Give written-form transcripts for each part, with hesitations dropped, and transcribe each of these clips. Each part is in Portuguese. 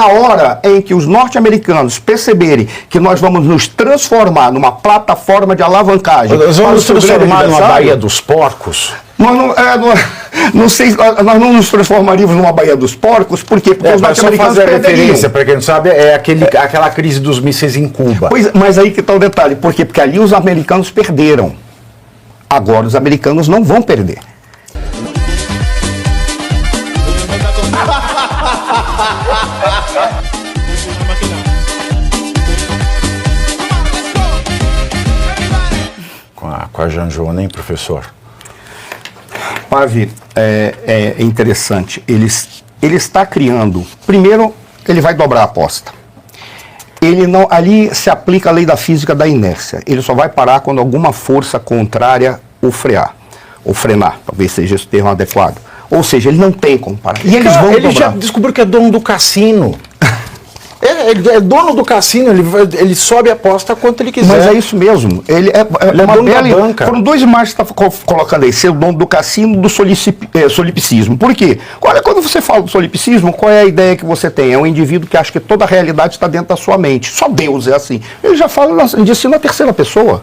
na hora em que os norte-americanos perceberem que nós vamos nos transformar numa plataforma de alavancagem... Nós vamos nos transformar numa Baía dos Porcos? Nós não nos transformaríamos numa Baía dos Porcos, por quê? Porque os norte-americanos fazer a referência, para quem não sabe, é aquela crise dos mísseis em Cuba. Pois, mas aí que está o detalhe, por quê? Porque ali os americanos perderam. Agora os americanos não vão perder. Com a Janjona, hein, professor? Pavi, é interessante. Ele está criando... Primeiro, ele vai dobrar a aposta. Ele não, ali se aplica a lei da física da inércia. Ele só vai parar quando alguma força contrária o frear. Ou frenar, talvez seja esse termo adequado. Ou seja, ele não tem como parar. E eles vão ele já descobriu que é dono do cassino. Ele é dono do cassino, ele sobe a aposta quanto ele quiser. Mas é isso mesmo. Ele é uma dono bela... da banca. Foram duas imagens que você está colocando aí, ser o dono do cassino do solipsismo. Por quê? Olha, quando você fala do solipsismo, qual é a ideia que você tem? É um indivíduo que acha que toda a realidade está dentro da sua mente. Só Deus é assim. Ele já fala disso na terceira pessoa.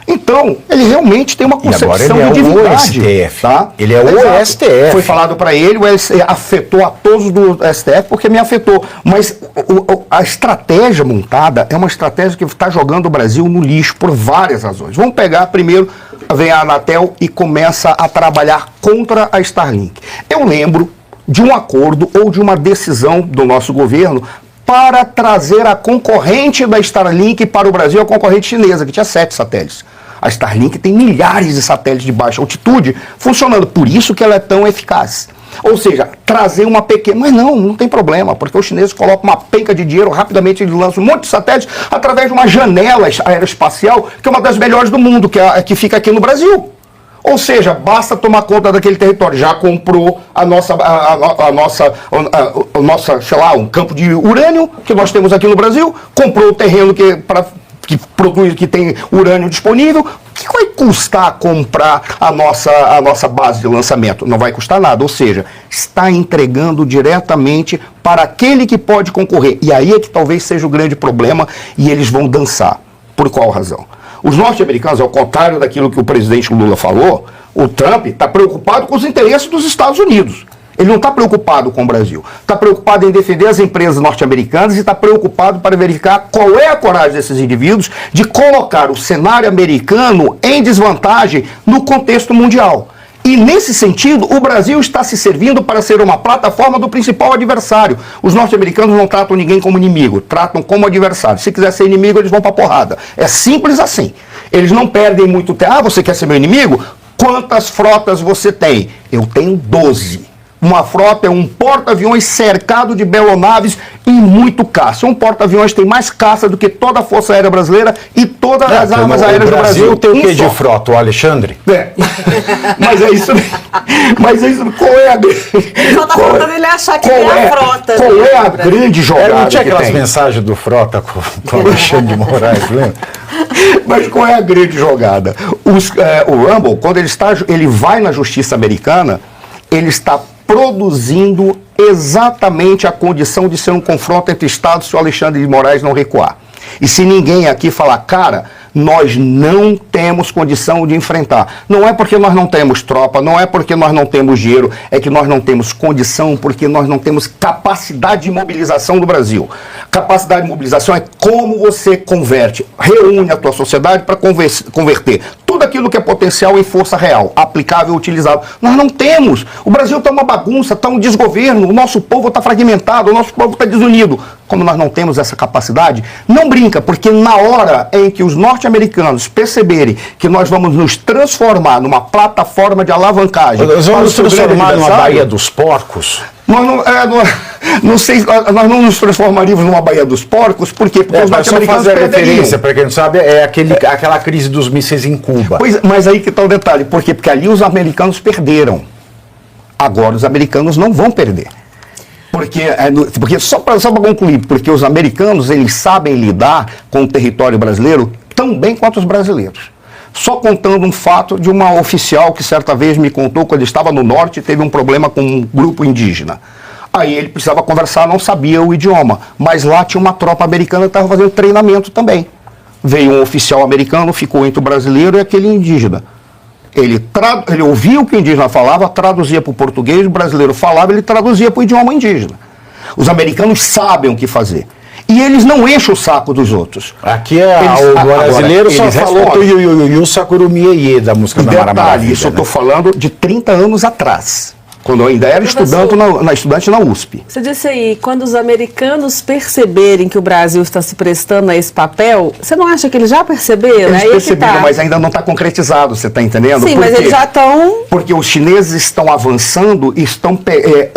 Então, ele realmente tem uma concepção de divindade. Tá? Ele é o STF. Foi falado para ele, afetou a todos do STF, porque me afetou. Mas a estratégia montada é uma estratégia que está jogando o Brasil no lixo por várias razões. Vamos pegar primeiro, vem a Anatel e começa a trabalhar contra a Starlink. Eu lembro de um acordo ou de uma decisão do nosso governo para trazer a concorrente da Starlink para o Brasil, a concorrente chinesa, que tinha 7 satélites. A Starlink tem milhares de satélites de baixa altitude funcionando, por isso que ela é tão eficaz. Ou seja, trazer uma pequena... Mas não tem problema, porque os chineses colocam uma penca de dinheiro, rapidamente eles lançam um monte de satélites através de uma janela aeroespacial, que é uma das melhores do mundo, que fica aqui no Brasil. Ou seja, basta tomar conta daquele território. Já comprou a nossa, sei lá, um campo de urânio que nós temos aqui no Brasil, comprou o terreno que tem urânio disponível. O que vai custar comprar a nossa base de lançamento? Não vai custar nada, ou seja, está entregando diretamente para aquele que pode concorrer. E aí é que talvez seja o grande problema, e eles vão dançar. Por qual razão? Os norte-americanos, ao contrário daquilo que o presidente Lula falou, o Trump está preocupado com os interesses dos Estados Unidos. Ele não está preocupado com o Brasil. Está preocupado em defender as empresas norte-americanas e está preocupado para verificar qual é a coragem desses indivíduos de colocar o cenário americano em desvantagem no contexto mundial. E, nesse sentido, o Brasil está se servindo para ser uma plataforma do principal adversário. Os norte-americanos não tratam ninguém como inimigo, tratam como adversário. Se quiser ser inimigo, eles vão para a porrada. É simples assim. Eles não perdem muito tempo. Ah, você quer ser meu inimigo? Quantas frotas você tem? Eu tenho 12. Uma frota é um porta-aviões cercado de belonaves e muito caça. Um porta-aviões tem mais caça do que toda a Força Aérea Brasileira e todas as armas aéreas do Brasil. Tem o que de frota, o Alexandre? É. Mas é isso. Mas é isso. Qual é a grande... Só tá faltando ele achar que é a frota. Qual é a grande jogada? Não tinha que aquelas tem? mensagens do Frota com o Alexandre de Moraes, lembra? Mas qual é a grande jogada? O Rumble, quando ele vai na justiça americana, ele está produzindo exatamente a condição de ser um confronto entre Estados se o Alexandre de Moraes não recuar. E se ninguém aqui falar, cara, nós não temos condição de enfrentar. Não é porque nós não temos tropa, não é porque nós não temos dinheiro, é que nós não temos condição, porque nós não temos capacidade de mobilização do Brasil. Capacidade de mobilização é como você reúne a tua sociedade para converter tudo aquilo que é potencial em força real, aplicável e utilizável. Nós não temos. O Brasil está uma bagunça, está um desgoverno, o nosso povo está fragmentado, o nosso povo está desunido. Como nós não temos essa capacidade, não brinca, porque na hora em que os norte-americanos perceberem que nós vamos nos transformar numa plataforma de alavancagem... Nós vamos nos transformar numa Baía dos Porcos? Nós não nos transformaríamos numa Baía dos Porcos, por quê? Porque os norte-americanos fazer a referência, para quem não sabe, é aquela crise dos mísseis em Cuba. Pois, mas aí que está o detalhe, por quê? Porque ali os americanos perderam. Agora os americanos não vão perder. Porque só para concluir, porque os americanos eles sabem lidar com o território brasileiro tão bem quanto os brasileiros. Só contando um fato de uma oficial que certa vez me contou, quando estava no norte, teve um problema com um grupo indígena. Aí ele precisava conversar, não sabia o idioma. Mas lá tinha uma tropa americana que estava fazendo treinamento também. Veio um oficial americano, ficou entre o brasileiro e aquele indígena. Ele ouvia o que o indígena falava, traduzia para o português, o brasileiro falava, ele traduzia para o idioma indígena. Os americanos sabem o que fazer. E eles não enchem o saco dos outros. Aqui o brasileiro só falou do Yu Sakurumi da música da Mara Maravilha. Isso eu estou falando de 30 anos atrás, quando eu ainda era estudante na USP. Você disse aí, quando os americanos perceberem que o Brasil está se prestando a esse papel, você não acha que eles já perceberam? Eles perceberam, mas ainda não está concretizado, você está entendendo? Sim, mas eles já estão... Porque os chineses estão avançando e estão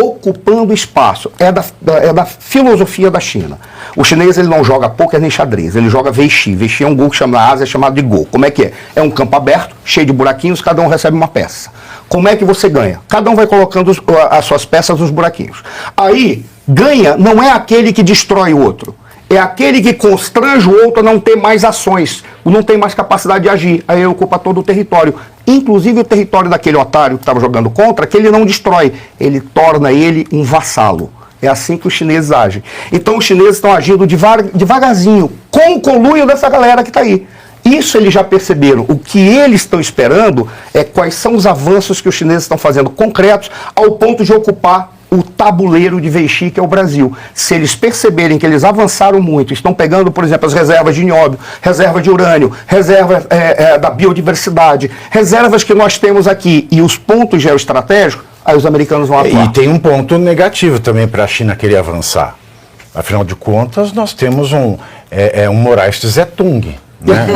ocupando espaço. É da filosofia da China. O chinês ele não joga poker nem xadrez, ele joga Weiqi. Weiqi é um Go que chama na Ásia, é chamado de Go. Como é que é? É um campo aberto, cheio de buraquinhos, cada um recebe uma peça. Como é que você ganha? Cada um vai colocando as suas peças nos buraquinhos. Aí, ganha não é aquele que destrói o outro. É aquele que constrange o outro a não ter mais ações, não tem mais capacidade de agir. Aí ele ocupa todo o território. Inclusive o território daquele otário que estava jogando contra, que ele não destrói. Ele torna ele um vassalo. É assim que os chineses agem. Então os chineses estão agindo devagarzinho, com o conluio dessa galera que está aí. Isso eles já perceberam. O que eles estão esperando é quais são os avanços que os chineses estão fazendo concretos ao ponto de ocupar o tabuleiro de Weiqi, que é o Brasil. Se eles perceberem que eles avançaram muito, estão pegando, por exemplo, as reservas de nióbio, reserva de urânio, reserva da biodiversidade, reservas que nós temos aqui e os pontos geoestratégicos, aí os americanos vão atuar. E tem um ponto negativo também para a China querer avançar. Afinal de contas, nós temos um Moraes Zé Tung. Né?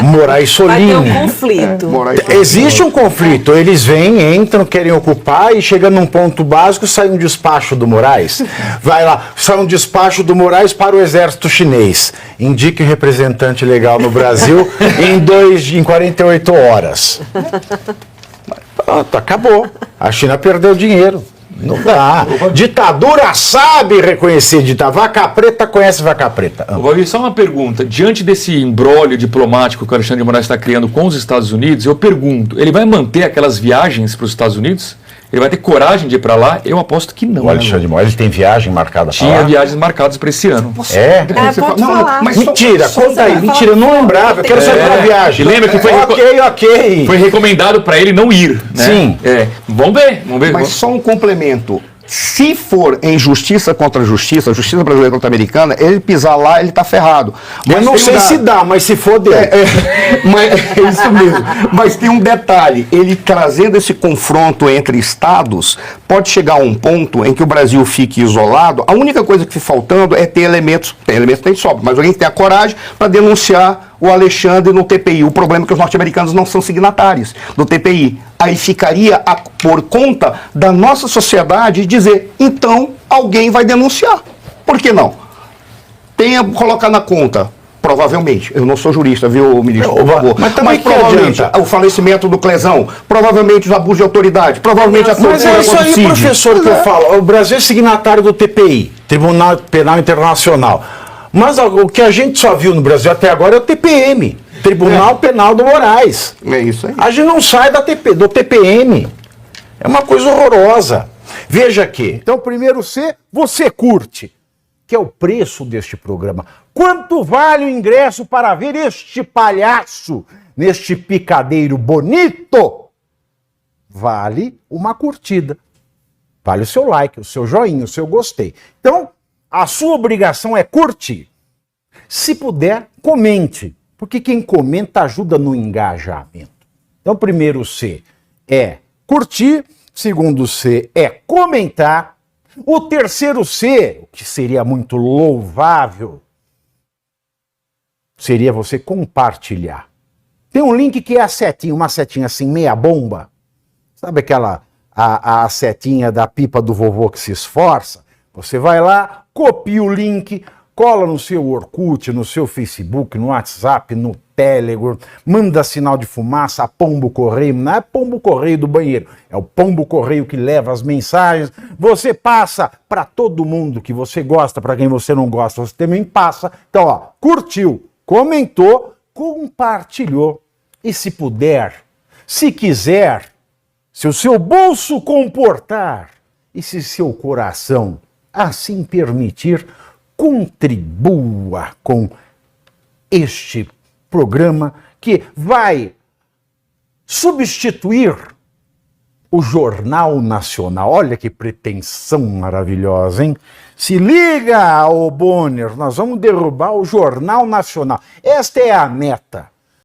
Moraes Solinho. Vai ter um conflito. Existe um conflito. Eles vêm, entram, querem ocupar e chega num ponto básico, sai um despacho do Moraes. Vai lá, sai um despacho do Moraes para o exército chinês. Indique um representante legal no Brasil em 48 horas. Pronto, acabou. A China perdeu dinheiro. Não dá. Ditadura sabe reconhecer ditadura. Vaca preta conhece vaca preta. Valdir, só uma pergunta. Diante desse imbróglio diplomático que o Alexandre de Moraes está criando com os Estados Unidos, eu pergunto, ele vai manter aquelas viagens para os Estados Unidos? Ele vai ter coragem de ir para lá? Eu aposto que não. O Alexandre de Moraes tem viagem marcada para lá? Tinha viagens marcadas para esse ano. Pode falar. Mas mentira, conta aí. Mentira, eu não lembrava. Eu quero saber a viagem. E lembra que foi foi recomendado para ele não ir, né? Sim. Vamos ver. Mas só um complemento. Se for em justiça contra justiça brasileira contra americana, ele pisar lá, ele está ferrado. Eu não sei se dá, mas se for, deu. Mas é isso mesmo. Mas tem um detalhe, ele trazendo esse confronto entre estados, pode chegar a um ponto em que o Brasil fique isolado. A única coisa que fica faltando é ter elementos, tem sobra, mas alguém que tenha coragem para denunciar o Alexandre no TPI. O problema é que os norte-americanos não são signatários do TPI. Aí ficaria por conta da nossa sociedade dizer, então alguém vai denunciar. Por que não? Colocar na conta, provavelmente. Eu não sou jurista, viu, ministro? Por favor. Mas provavelmente o falecimento do Clezão, provavelmente os abusos de autoridade, provavelmente a Mas é isso aí, professor, que eu falo. O Brasil é signatário do TPI, Tribunal Penal Internacional. Mas o que a gente só viu no Brasil até agora é o TPM, Tribunal Penal do Moraes. É isso aí. A gente não sai do TPM. É uma coisa horrorosa. Veja aqui. Então, primeiro você curte, que é o preço deste programa. Quanto vale o ingresso para ver este palhaço neste picadeiro bonito? Vale uma curtida. Vale o seu like, o seu joinha, o seu gostei. Então, a sua obrigação é curtir. Se puder, comente, porque quem comenta ajuda no engajamento. Então, primeiro C é curtir, segundo C é comentar, o terceiro C, o que seria muito louvável, seria você compartilhar. Tem um link que é a setinha, uma setinha assim, meia bomba. Sabe aquela a setinha da pipa do vovô que se esforça? Você vai lá, copia o link, cola no seu Orkut, no seu Facebook, no WhatsApp, no Telegram, manda sinal de fumaça, pombo correio, não é pombo correio do banheiro, é o pombo correio que leva as mensagens, você passa para todo mundo que você gosta, para quem você não gosta, você também passa. Então, ó, curtiu, comentou, compartilhou, e se puder, se quiser, se o seu bolso comportar, e se seu coração assim permitir, contribua com este programa que vai substituir o Jornal Nacional. Olha que pretensão maravilhosa, hein? Se liga, ô Bonner, nós vamos derrubar o Jornal Nacional. Esta é a meta.